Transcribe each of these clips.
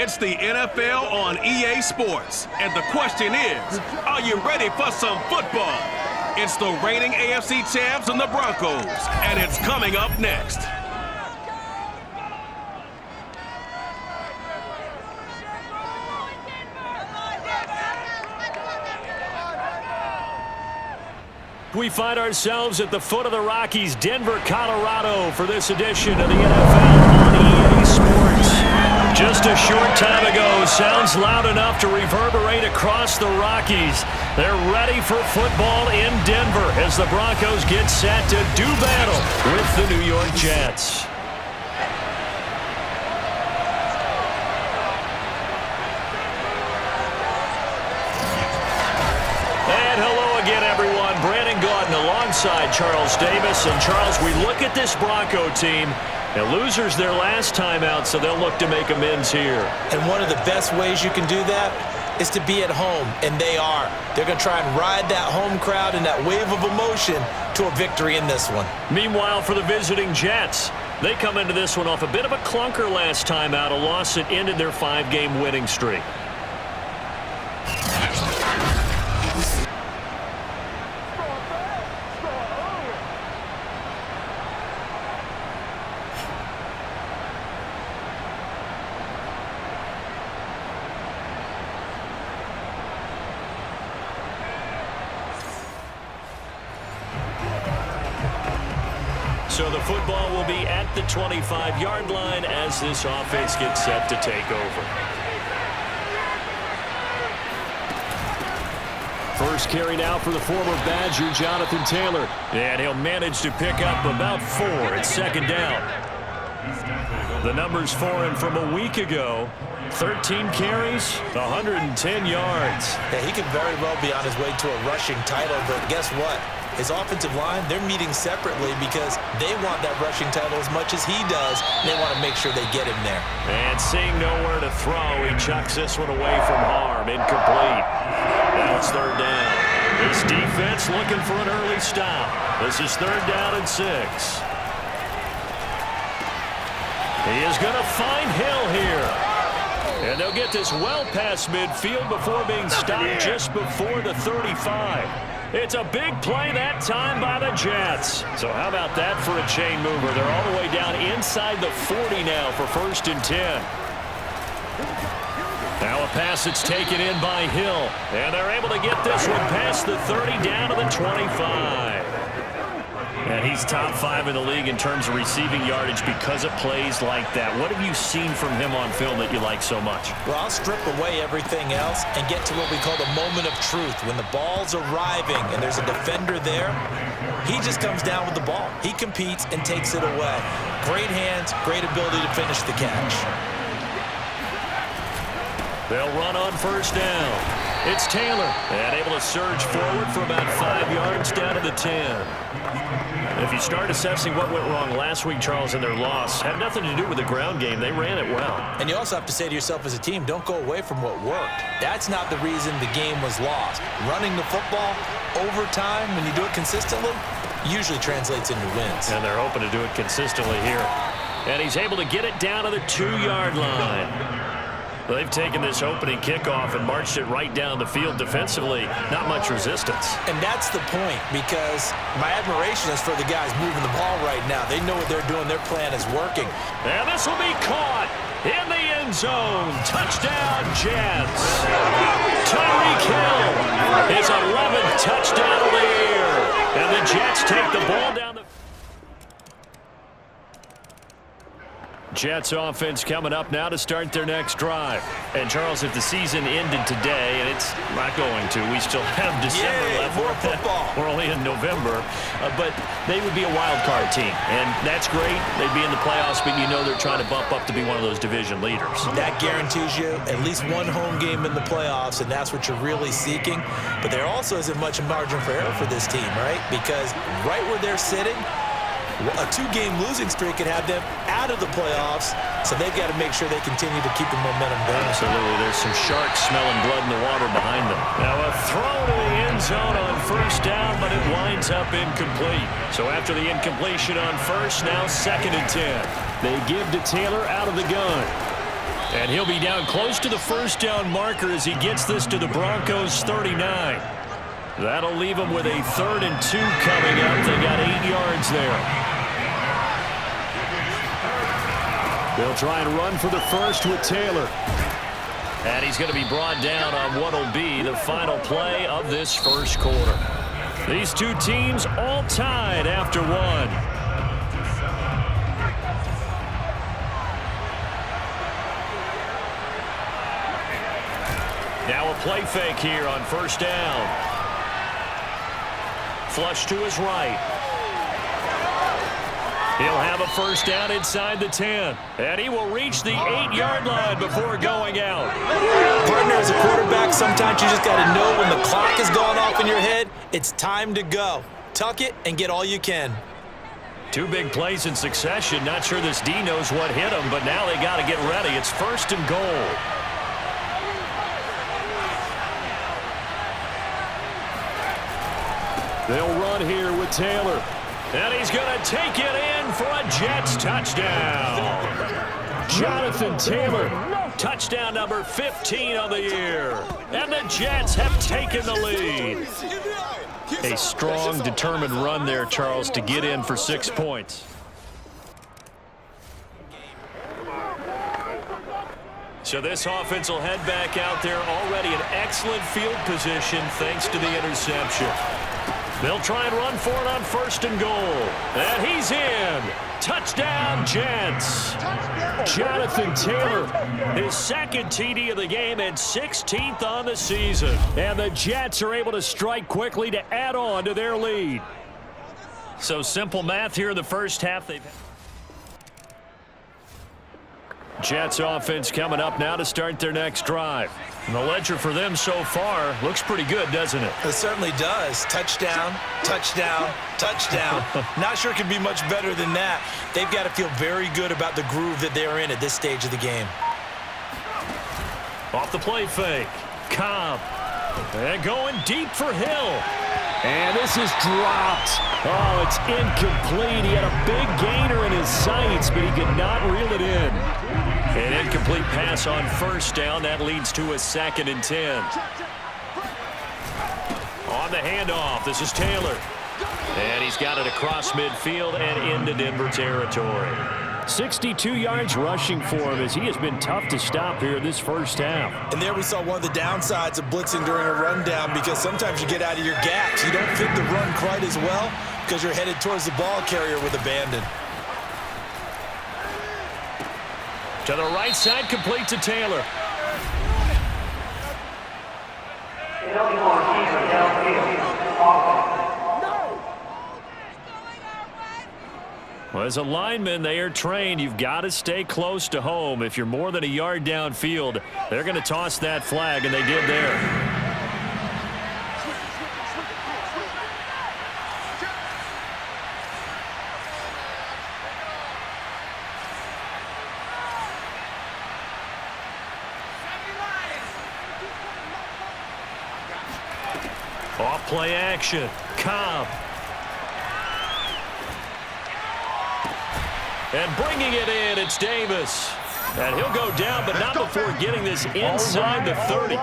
It's the NFL on EA Sports. And the question is, are you ready for some football? It's the reigning AFC champs and the Broncos, and it's coming up next. We find ourselves at the foot of the Rockies, Denver, Colorado, for this edition of the NFL on EA Sports. Just a short time ago, sounds loud enough to reverberate across the Rockies. They're ready for football in Denver as the Broncos get set to do battle with the New York Jets. And hello again, everyone. Brandon Gaudin alongside Charles Davis. And Charles, we look at this Bronco team. And losers their last time out, so they'll look to make amends here. And one of the best ways you can do that is to be at home, and they are. They're going to try and ride that home crowd and that wave of emotion to a victory in this one. Meanwhile, for the visiting Jets, they come into this one off a bit of a clunker last time out, a loss that ended their 5-game winning streak. So the football will be at the 25-yard line as this offense gets set to take over. First carry now for the former Badger, Jonathan Taylor. And he'll manage to pick up about 4 at second down. The numbers for him from a week ago. 13 carries, 110 yards. Yeah, he could very well be on his way to a rushing title, but guess what? His offensive line, they're meeting separately because they want that rushing title as much as he does. They want to make sure they get him there. And seeing nowhere to throw, he chucks this one away from harm. Incomplete. Now it's third down. This defense looking for an early stop. This is third down and 6. He is going to find Hill here. And they'll get this well past midfield before being stopped just before the 35. It's a big play that time by the Jets. So how about that for a chain mover? They're all the way down inside the 40 now for first and 10. Now a pass that's taken in by Hill. And they're able to get this one past the 30 down to the 25. And he's top 5 in the league in terms of receiving yardage because of plays like that. What have you seen from him on film that you like so much? Well, I'll strip away everything else and get to what we call the moment of truth. When the ball's arriving and there's a defender there, he just comes down with the ball. He competes and takes it away. Great hands, great ability to finish the catch. They'll run on first down. It's Taylor, and able to surge forward for about 5 yards down to the 10. If you start assessing what went wrong last week, Charles, in their loss, had nothing to do with the ground game. They ran it well. And you also have to say to yourself as a team, don't go away from what worked. That's not the reason the game was lost. Running the football over time, when you do it consistently, usually translates into wins. And they're hoping to do it consistently here. And he's able to get it down to the 2-yard line. They've taken this opening kickoff and marched it right down the field defensively. Not much resistance. And that's the point, because my admiration is for the guys moving the ball right now. They know what they're doing. Their plan is working. And this will be caught in the end zone. Touchdown, Jets. Tyreek Hill, his 11th touchdown of the year. And the Jets take the ball down the Jets offense coming up now to start their next drive. And, Charles, if the season ended today, and it's not going to, we still have December left. More football. We're only in November. But they would be a wild card team. And that's great. They'd be in the playoffs, but you know they're trying to bump up to be one of those division leaders. That guarantees you at least one home game in the playoffs, and that's what you're really seeking. But there also isn't much margin for error for this team, right? Because right where they're sitting, a 2-game losing streak could have them out of the playoffs, so they've got to make sure they continue to keep the momentum going. Absolutely. There's some sharks smelling blood in the water behind them. Now a throw to the end zone on first down, but it winds up incomplete. So after the incompletion on first, now second and 10. They give to Taylor out of the gun. And he'll be down close to the first down marker as he gets this to the Broncos 39. That'll leave him with a 3rd and 2 coming up. They got 8 yards there. They'll try and run for the first with Taylor. And he's going to be brought down on what will be the final play of this first quarter. These two teams all tied after one. Now a play fake here on first down. Flush to his right. He'll have a first down inside the 10. And he will reach the 8-yard line before going out. Partner, as a quarterback, sometimes you just got to know when the clock has gone off in your head, it's time to go. Tuck it and get all you can. 2 big plays in succession. Not sure this D knows what hit him, but now they got to get ready. It's 1st and goal. They'll run here with Taylor. And he's going to take it in for a Jets touchdown. Jonathan Taylor, touchdown number 15 on the year. And the Jets have taken the lead. A strong, determined run there, Charles, to get in for 6 points. So this offense will head back out there, already in excellent field position thanks to the interception. They'll try and run for it on 1st and goal. And he's in. Touchdown, Jets. Jonathan Taylor, his 2nd TD of the game and 16th on the season. And the Jets are able to strike quickly to add on to their lead. So simple math here in the first half. Jets offense coming up now to start their next drive. And the ledger for them so far looks pretty good, doesn't it? It certainly does. Touchdown, touchdown, touchdown. Not sure it could be much better than that. They've got to feel very good about the groove that they're in at this stage of the game. Off the play fake. Cobb. And going deep for Hill. And this is dropped. Oh, it's incomplete. He had a big gainer in his sights, but he could not reel it in. An incomplete pass on first down. That leads to a 2nd and 10. On the handoff, this is Taylor. And he's got it across midfield and into Denver territory. 62 yards rushing for him as he has been tough to stop here in this first half. And there we saw one of the downsides of blitzing during a rundown, because sometimes you get out of your gaps. You don't fit the run quite as well because you're headed towards the ball carrier with abandon. To the right side, complete to Taylor. Well, as a lineman, they are trained. You've got to stay close to home. If you're more than a yard downfield, they're going to toss that flag, and they did there. Off play action. Cobb. And bringing it in, it's Davis. And he'll go down, but not before getting this inside the 30.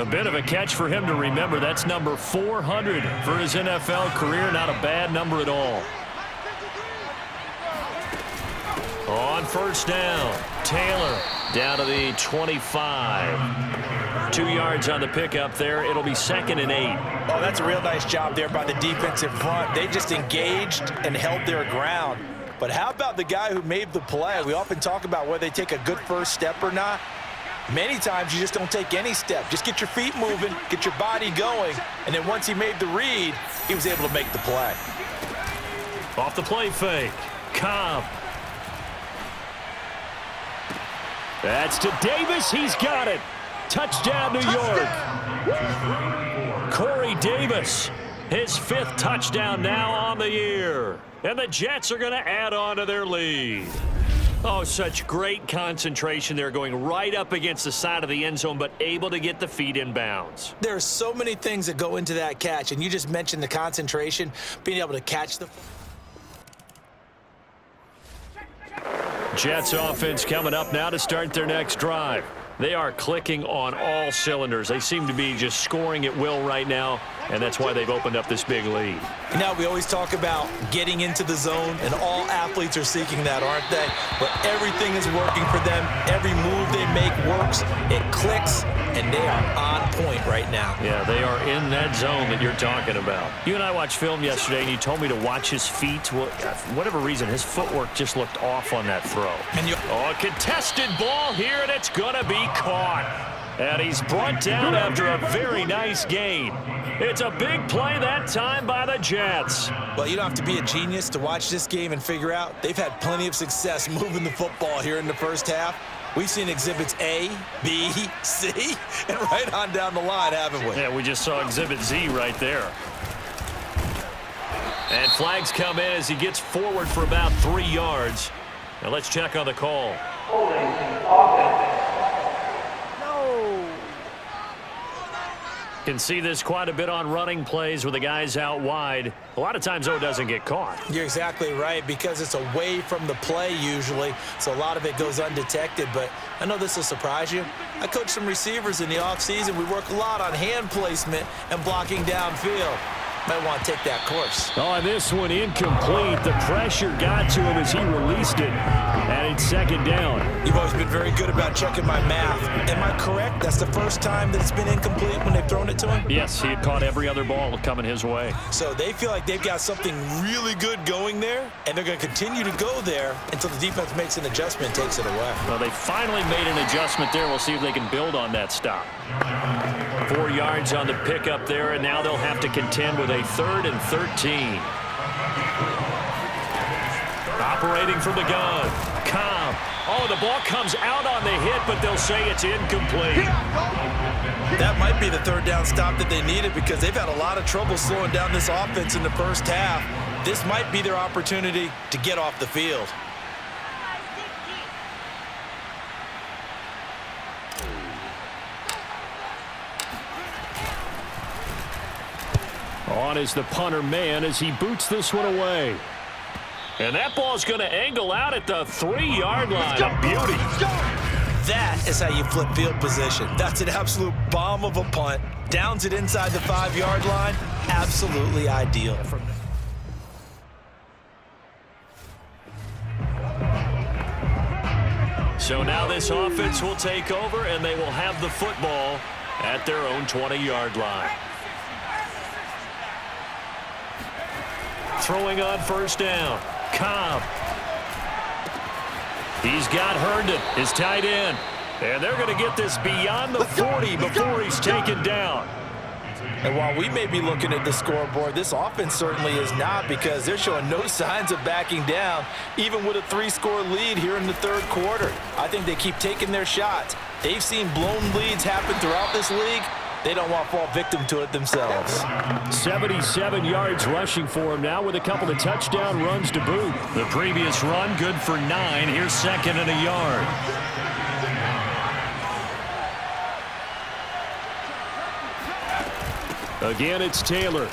A bit of a catch for him to remember. That's number 400 for his NFL career. Not a bad number at all. On first down, Taylor down to the 25. 2 yards on the pickup there. It'll be 2nd and 8. Oh, that's a real nice job there by the defensive front. They just engaged and held their ground. But how about the guy who made the play? We often talk about whether they take a good first step or not. Many times you just don't take any step. Just get your feet moving, get your body going, and then once he made the read, he was able to make the play. Off the play fake. Cobb. That's to Davis. He's got it. Touchdown, New York. Corey Davis, his 5th touchdown now on the year. And the Jets are going to add on to their lead. Oh, such great concentration there, going right up against the side of the end zone, but able to get the feet in bounds. There are so many things that go into that catch, and you just mentioned the concentration, being able to catch the... Jets offense coming up now to start their next drive. They are clicking on all cylinders. They seem to be just scoring at will right now, and that's why they've opened up this big lead. Now, we always talk about getting into the zone, and all athletes are seeking that, aren't they? But everything is working for them. Every move they make works. It clicks, and they are on point right now. Yeah, they are in that zone that you're talking about. You and I watched film yesterday, and you told me to watch his feet. Well, for whatever reason, his footwork just looked off on that throw. A contested ball here, and it's going to be caught. And he's brought down after a very nice gain. It's a big play that time by the Jets. Well, you don't have to be a genius to watch this game and figure out they've had plenty of success moving the football here in the first half. We've seen exhibits A, B, C, and right on down the line, haven't we? Yeah, we just saw exhibit Z right there. And flags come in as he gets forward for about 3 yards. Now let's check on the call. Can see this quite a bit on running plays with the guys out wide. A lot of times, though, it doesn't get caught. You're exactly right, because it's away from the play usually, so a lot of it goes undetected. But I know this will surprise you. I coach some receivers in the offseason. We work a lot on hand placement and blocking downfield. Might want to take that course. Oh, and this one incomplete. The pressure got to him as he released it. And it's second down. You've always been very good about checking my math. Am I correct? That's the first time that it's been incomplete when they've thrown it to him? Yes, he had caught every other ball coming his way. So they feel like they've got something really good going there, and they're going to continue to go there until the defense makes an adjustment and takes it away. Well, they finally made an adjustment there. We'll see if they can build on that stop. 4 yards on the pickup there, and now they'll have to contend with a 3rd and 13. Operating from the gun. Cobb. Oh, the ball comes out on the hit, but they'll say it's incomplete. That might be the 3rd down stop that they needed, because they've had a lot of trouble slowing down this offense in the first half. This might be their opportunity to get off the field. On is the punter man as he boots this one away. And that ball's going to angle out at the 3-yard line. A beauty. That is how you flip field position. That's an absolute bomb of a punt. Downs it inside the 5-yard line. Absolutely ideal. So now this offense will take over, and they will have the football at their own 20-yard line. Throwing on first down. Cobb. He's got Herndon, his tight end. And they're going to get this beyond the 40 before he's taken down. And while we may be looking at the scoreboard, this offense certainly is not, because they're showing no signs of backing down, even with a 3-score lead here in the 3rd quarter. I think they keep taking their shots. They've seen blown leads happen throughout this league. They don't want to fall victim to it themselves. 77 yards rushing for him now with a couple of touchdown runs to boot. The previous run good for 9. Here's 2nd and a yard. Again, it's Taylor.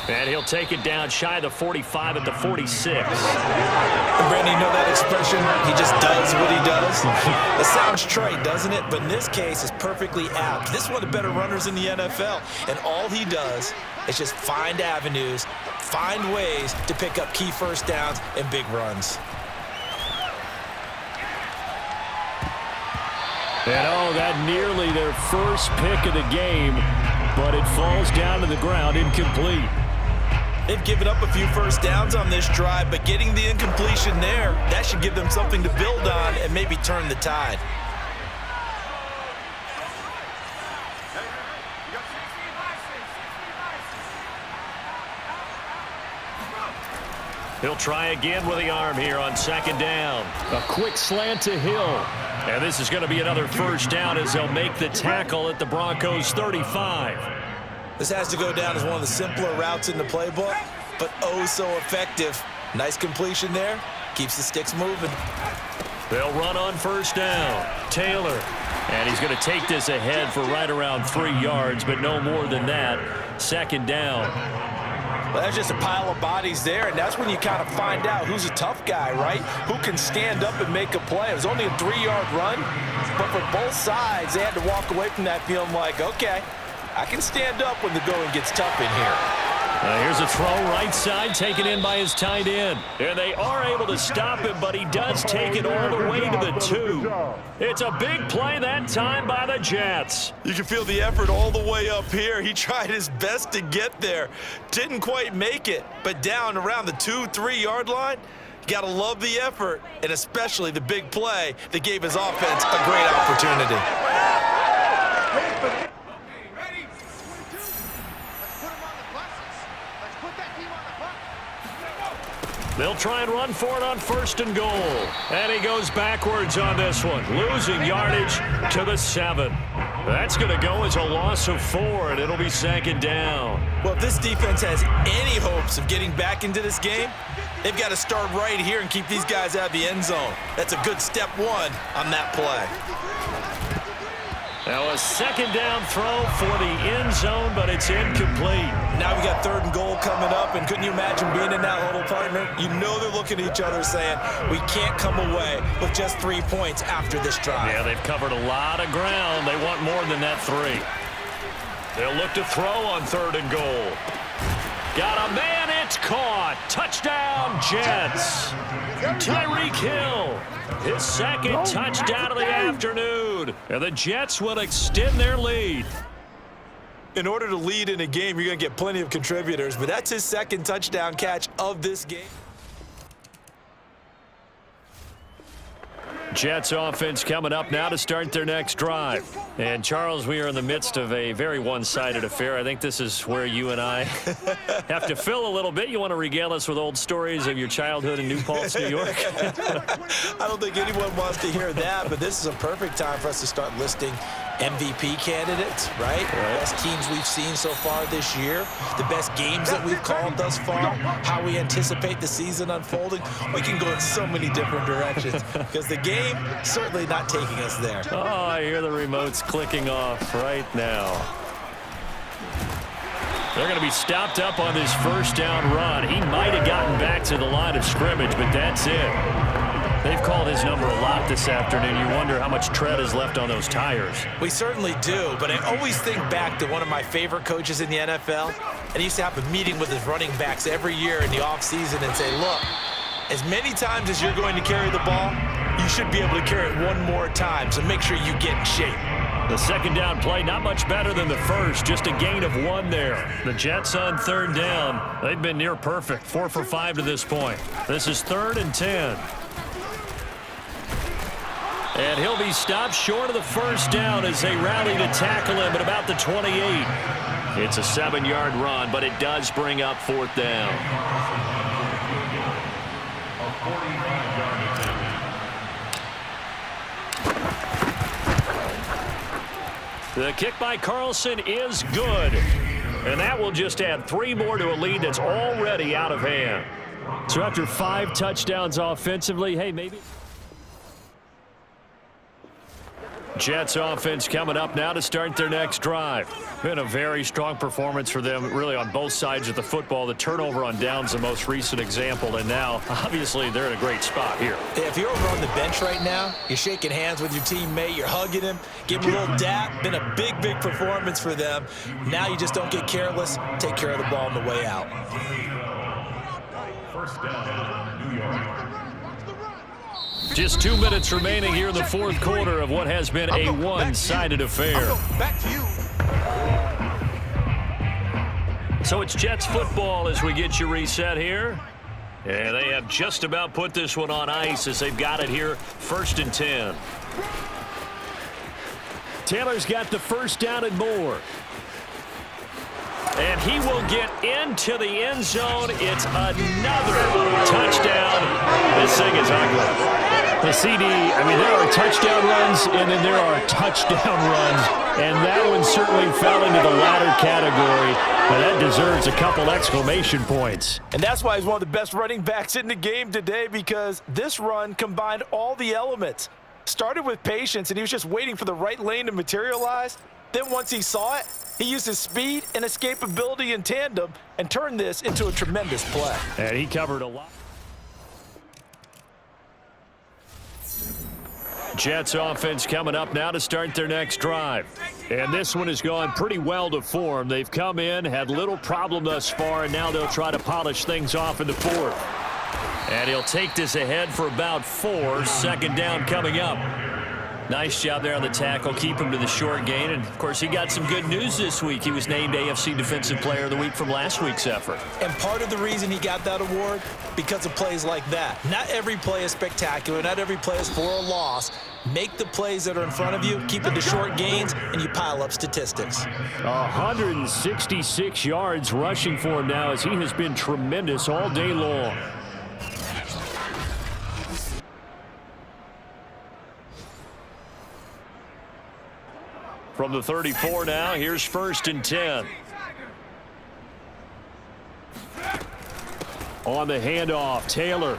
And he'll take it down shy of the 45 at the 46. Brandon, you know that expression? He just does what he does. It sounds trite, doesn't it? But in this case, it's perfectly apt. This is one of the better runners in the NFL. And all he does is just find avenues, find ways to pick up key first downs and big runs. And oh, that nearly their first pick of the game, but it falls down to the ground incomplete. They've given up a few first downs on this drive, but getting the incompletion there, that should give them something to build on and maybe turn the tide. He'll try again with the arm here on 2nd down. A quick slant to Hill. And this is going to be another first down as they'll make the tackle at the Broncos 35. This has to go down as one of the simpler routes in the playbook, but oh so effective. Nice completion there. Keeps the sticks moving. They'll run on first down. Taylor. And he's going to take this ahead for right around 3 yards, but no more than that. 2nd down. Well, that's just a pile of bodies there, and that's when you kind of find out who's a tough guy, right? Who can stand up and make a play. It was only a 3-yard run, but for both sides, they had to walk away from that feeling like, okay, I can stand up when the going gets tough in here. Here's a throw right side, taken in by his tight end. And they are able to stop him, but he does take it all the way to the 2. It's a big play that time by the Jets. You can feel the effort all the way up here. He tried his best to get there. Didn't quite make it, but down around the 2-3 yard line, you got to love the effort, and especially the big play that gave his offense a great opportunity. They'll try and run for it on 1st and goal. And he goes backwards on this one, losing yardage to the 7. That's going to go as a loss of 4, and it'll be 2nd down. Well, if this defense has any hopes of getting back into this game, they've got to start right here and keep these guys out of the end zone. That's a good step 1 on that play. Now a 2nd down throw for the end zone, but it's incomplete. Now we got 3rd and goal coming up, and couldn't you imagine being in that huddle, partner? You know they're looking at each other saying, we can't come away with just 3 points after this drive. Yeah, they've covered a lot of ground. They want more than that 3. They'll look to throw on 3rd and goal. Got a man, it's caught. Touchdown, Jets. Tyreek Hill, his 2nd touchdown of the afternoon. And the Jets will extend their lead. In order to lead in a game, you're going to get plenty of contributors, but that's his 2nd touchdown catch of this game. Jets offense coming up now to start their next drive. And, Charles, we are in the midst of a very one-sided affair. I think this is where you and I have to fill a little bit. You want to regale us with old stories of your childhood in New Paltz, New York? I don't think anyone wants to hear that, but this is a perfect time for us to start listing MVP candidates, right? The best teams we've seen so far this year, the best games that we've called thus far, how we anticipate the season unfolding. We can go in so many different directions because the game certainly not taking us there. Oh, I hear the remotes clicking off right now. They're going to be stopped up on this 1st down run. He might have gotten back to the line of scrimmage, but that's it. They've called his number a lot this afternoon. You wonder how much tread is left on those tires. We certainly do, but I always think back to one of my favorite coaches in the NFL, and he used to have a meeting with his running backs every year in the offseason and say, look, as many times as you're going to carry the ball, you should be able to carry it 1 more time, so make sure you get in shape. The 2nd down play, not much better than the 1st, just a gain of 1 there. The Jets on 3rd down, they've been near perfect, 4 for 5 to this point. This is 3rd and 10. And he'll be stopped short of the 1st down as they rally to tackle him at about the 28. It's a 7-yard run, but it does bring up 4th down. The kick by Carlson is good. And that will just add 3 more to a lead that's already out of hand. So after 5 touchdowns offensively, hey, maybe... Jets offense coming up now to start their next drive. Been a very strong performance for them, really, on both sides of the football. The turnover on downs, the most recent example, and now, obviously, they're in a great spot here. If you're over on the bench right now, you're shaking hands with your teammate, you're hugging him, giving him a little dap. Been a big, big performance for them. Now you just don't get careless. Take care of the ball on the way out. 1st down, New York. Just 2 minutes remaining here in the 4th quarter of what has been a one-sided affair. Back to you. So it's Jets football as we get you reset here. And they have just about put this one on ice as they've got it here, 1st and 10. Taylor's got the 1st down and more. And he will get into the end zone. It's another touchdown. This thing is ugly. The CD, I mean, there are touchdown runs, and then there are touchdown runs. And that one certainly fell into the latter category. But that deserves a couple exclamation points. And that's why he's one of the best running backs in the game today, because this run combined all the elements. Started with patience, and he was just waiting for the right lane to materialize. Then once he saw it, He used his speed and escapability in tandem and turned this into a tremendous play. And he covered a lot. Jets offense coming up now to start their next drive. And this one has gone pretty well to form. They've come in, had little problem thus far, and now they'll try to polish things off in the fourth. And he'll take this ahead for about 4. Second down coming up. Nice job there on the tackle. Keep him to the short gain. And, of course, he got some good news this week. He was named AFC Defensive Player of the Week from last week's effort. And part of the reason he got that award, because of plays like that. Not every play is spectacular. Not every play is for a loss. Make the plays that are in front of you, keep it to short gains, and you pile up statistics. 166 yards rushing for him now as he has been tremendous all day long. From the 34 now, here's 1st and 10. On the handoff, Taylor.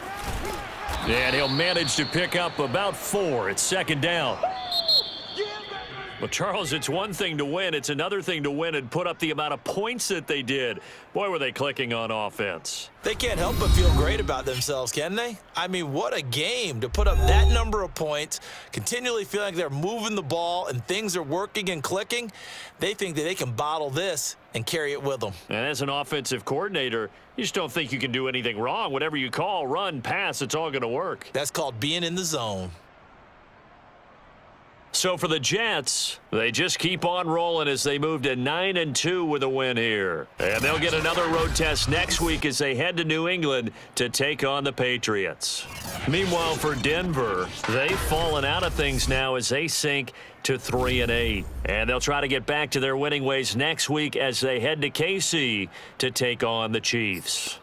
And he'll manage to pick up about 4. It's 2nd down. Well, Charles, it's one thing to win. It's another thing to win and put up the amount of points that they did. Boy, were they clicking on offense. They can't help but feel great about themselves, can they? I mean, what a game to put up that number of points, continually feeling like they're moving the ball and things are working and clicking. They think that they can bottle this and carry it with them. And as an offensive coordinator, you just don't think you can do anything wrong. Whatever you call, run, pass, it's all going to work. That's called being in the zone. So for the Jets, they just keep on rolling as they move to 9-2 with a win here. And they'll get another road test next week as they head to New England to take on the Patriots. Meanwhile, for Denver, they've fallen out of things now as they sink to 3-8. And they'll try to get back to their winning ways next week as they head to KC to take on the Chiefs.